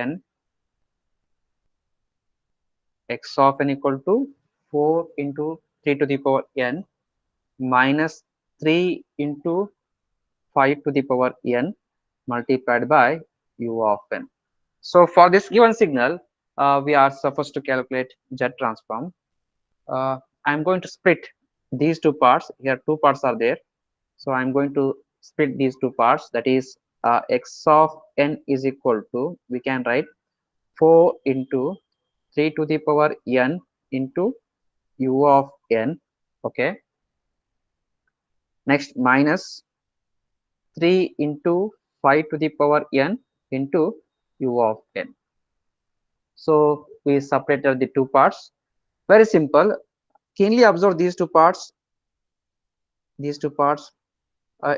n, x of n equal to 4 into 3 to the power n minus 3 into 5 to the power n multiplied by u of n. So for this given signal, we are supposed to calculate Z transform. I'm going to split these two parts. Here two parts are there. So I'm going to split these two parts. That is x of n is equal to, we can write 4 into 3 to the power n into u of n. Okay. Next minus 3 into 5 to the power n into u of n. So we separated the two parts. Very simple. Keenly observe these two parts. These two parts.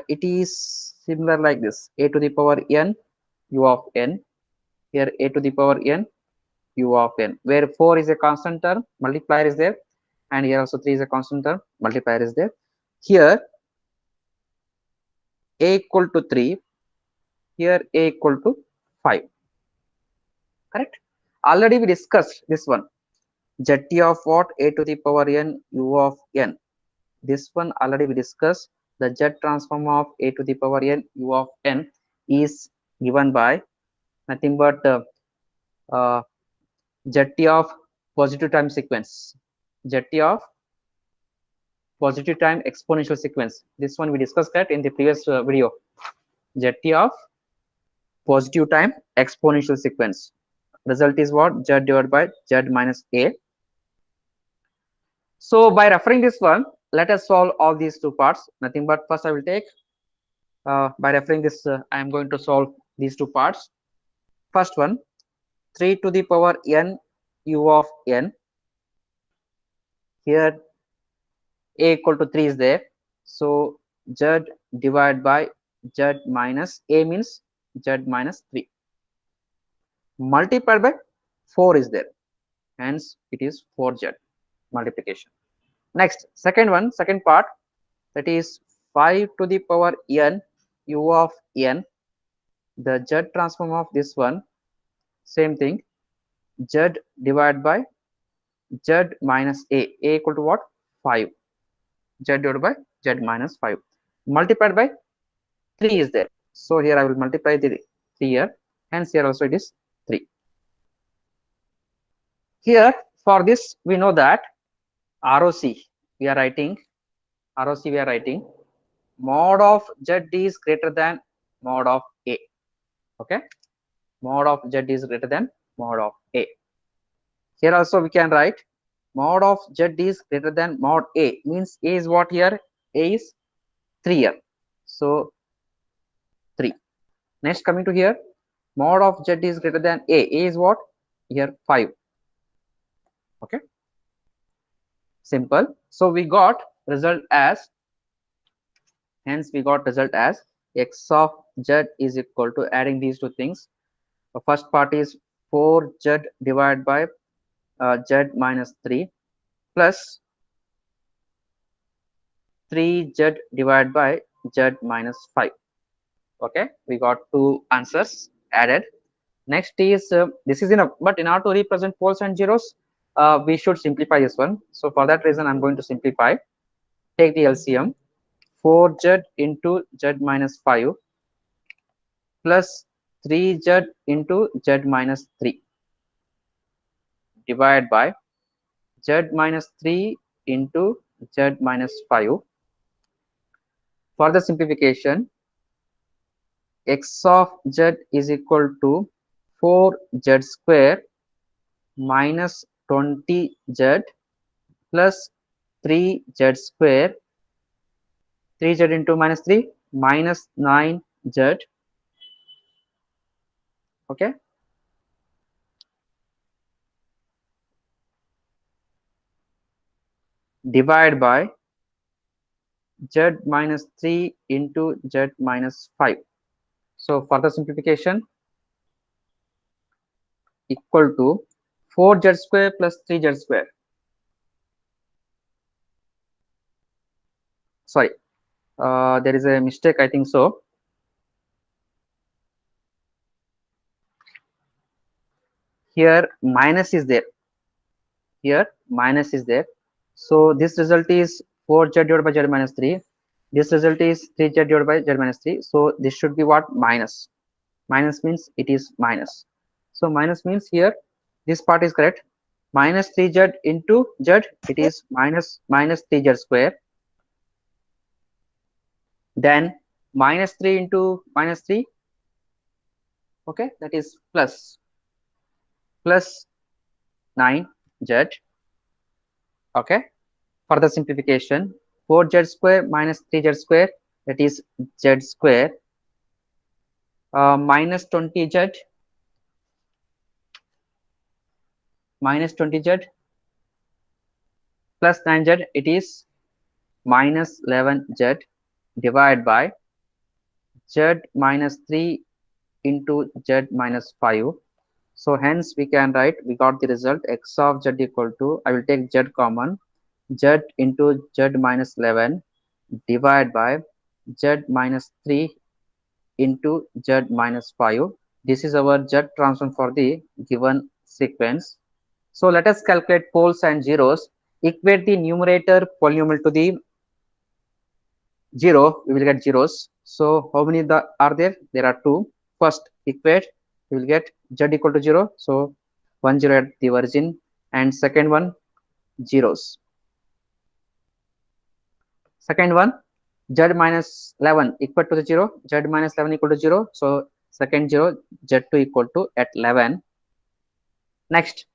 It is similar like this: a to the power n u of n. Here a to the power n u of n, where 4 is a constant term, multiplier is there, and here also 3 is a constant term, multiplier is there. Here a equal to 3, here a equal to 5. Correct? Already we discussed this one. Zt of what? A to the power n u of n. This one already we discussed. The Z transform of a to the power n u of n is given by nothing but Zt of positive time sequence. Zt of positive time exponential sequence. This one we discussed that in the previous video. Zt of positive time exponential sequence. Result is what? Z divided by Z minus A. So by referring this one, let us solve all these two parts. Nothing but first I will take, by referring this, I am going to solve these two parts. First one, 3 to the power n u of n. Here a equal to 3 is there. So Z divided by Z minus A means Z minus 3. Multiplied by 4 is there. Hence it is 4Z multiplication. Next, second one, second part, that is 5 to the power n u of n. The Z transform of this one, same thing, Z divided by Z minus A. A equal to what? 5. Z divided by Z minus 5. Multiplied by 3 is there. So here I will multiply the 3 here. Hence here also it is 3. Here for this we know that ROC we are writing, ROC we are writing mod of Z is greater than mod of A. Okay. Mod of Z is greater than mod of A. Here also we can write mod of Z is greater than mod A, means A is what here? A is 3 here. So 3. Next coming to here, mod of Z is greater than A. A is what? Here 5. Okay. Simple. So we got result as, hence we got result as x of Z is equal to, adding these two things. The first part is 4Z divided by Z minus 3 plus 3Z divided by Z minus 5. Okay, we got two answers added. Next is this is enough, but in order to represent poles and zeros, we should simplify this one. So for that reason, I'm going to simplify. Take the LCM. 4Z into Z minus 5 plus 3Z into Z minus 3 divided by Z minus 3 into Z minus 5. For the simplification, x of Z is equal to 4Z square minus 20Z plus 3Z square, 3Z into minus 3 minus 9Z. Okay. Divide by Z minus 3 into Z minus 5. So further simplification, equal to 4Z square plus 3Z square. Sorry, there is a mistake, I think so. here minus is there. Here minus is there. So this result is 4z divided by z minus 3. This result is 3z divided by z minus 3. So this should be what? Minus. Minus means it is minus. So minus means here this part is correct. Minus 3z into z, it is minus 3z square. Then minus 3 into minus 3, okay, that is plus 9z. Okay, further simplification, 4z square minus 3z square, that is z square, minus 20z plus 9z, it is minus 11z divided by z minus 3 into z minus 5. So hence we can write, we got the result x of z equal to, I will take z common, z into z minus 11 divided by z minus 3 into z minus 5. This is our z transform for the given sequence. So let us calculate poles and zeros. Equate the numerator polynomial to the 0, we will get zeros. So how many are there? There are 2. First equate, we will get z equal to 0. So 1 0 at the origin, and second one zeros. Second one, z minus 11 equal to the 0, z minus 11 equal to 0. So second 0, z2 equal to at 11. Next,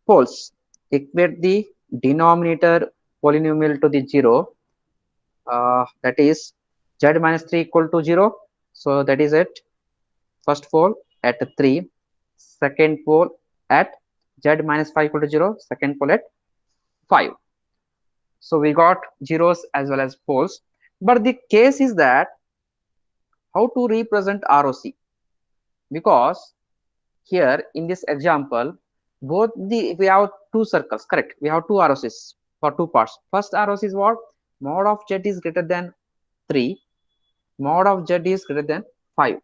poles. Equate the denominator polynomial to the 0. That is z minus 3 equal to 0. So that is it. First pole at 3. Second pole at z minus 5 equal to 0. Second pole at 5. So we got zeros as well as poles. But the case is that how to represent ROC, because here in this example we have two circles, correct? We have two ROCs for two parts. First ROC is what? Mod of z is greater than 3, mod of z is greater than 5.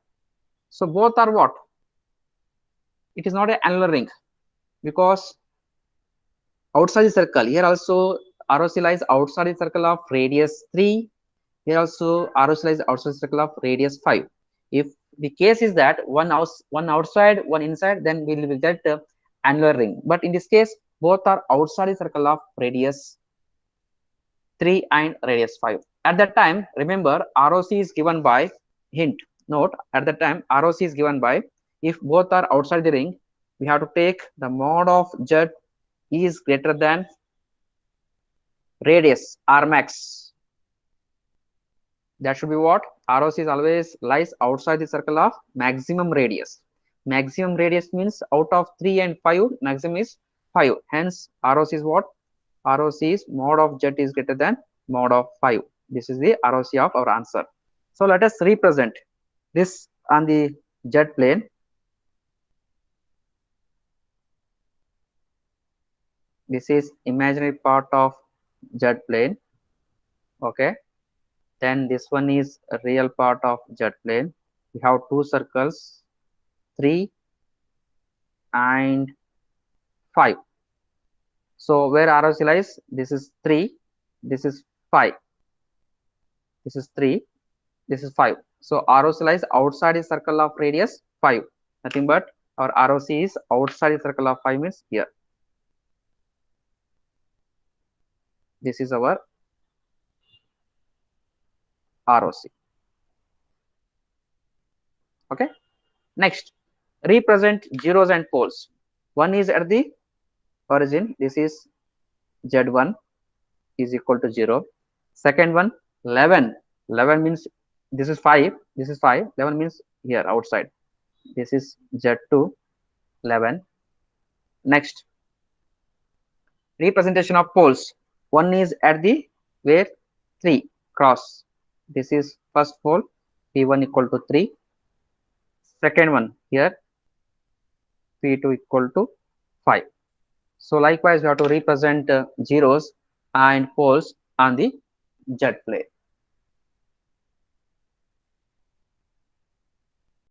So both are what? It is not an annular ring, because outside the circle, here also ROC lies outside the circle of radius 3. Here also ROC lies outside the circle of radius 5. If the case is that one outside, one inside, then we will get annular ring. But in this case, both are outside the circle of radius 3 and radius 5. At that time, remember, ROC is given by hint. Note, at that time, ROC is given by, if both are outside the ring, we have to take the mod of z is greater than radius R max. That should be what? ROC is always lies outside the circle of maximum radius. Maximum radius means out of 3 and 5, maximum is 5. Hence, ROC is what? ROC is mod of z is greater than mod of 5. This is the ROC of our answer. So let us represent this on the z plane. This is imaginary part of z plane. Okay. Then this one is a real part of z plane. We have two circles, 3 and 5. So where ROC lies? This is 3, this is 5, this is 3, this is 5. So ROC lies outside the circle of radius 5. Nothing but our ROC is outside the circle of 5 means here. This is our ROC. Okay. Next, represent zeros and poles. One is at the origin. This is Z1 is equal to 0. Second one, 11. 11 means this is 5. This is 5. 11 means here outside. This is Z2, 11. Next, representation of poles. One is at the where 3 cross. This is first pole, P1 equal to 3. Second one here, P2 equal to 5. So likewise, we have to represent zeros and poles on the Z plane.